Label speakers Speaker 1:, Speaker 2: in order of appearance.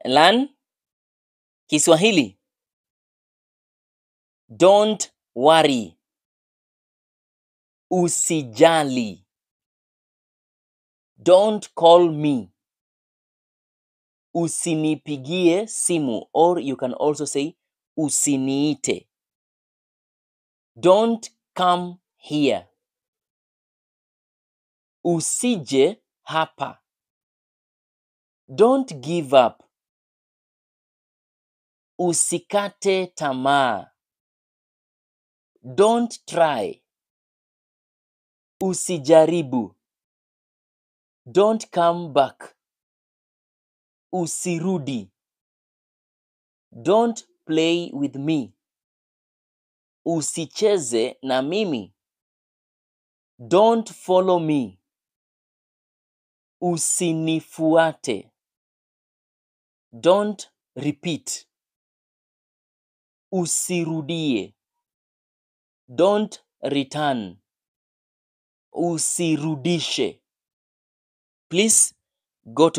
Speaker 1: Learn Kiswahili. Don't worry. Usijali. Don't call me. Usinipigie simu, or you can also say usiniite. Don't come here. Usije hapa. Don't give up. Usikate tamaa. Don't try. Usijaribu. Don't come back. Usirudi. Don't play with me. Usicheze na mimi. Don't follow me. Usinifuate. Don't repeat. Usirudie. Don't return. Usirudishe. Please go to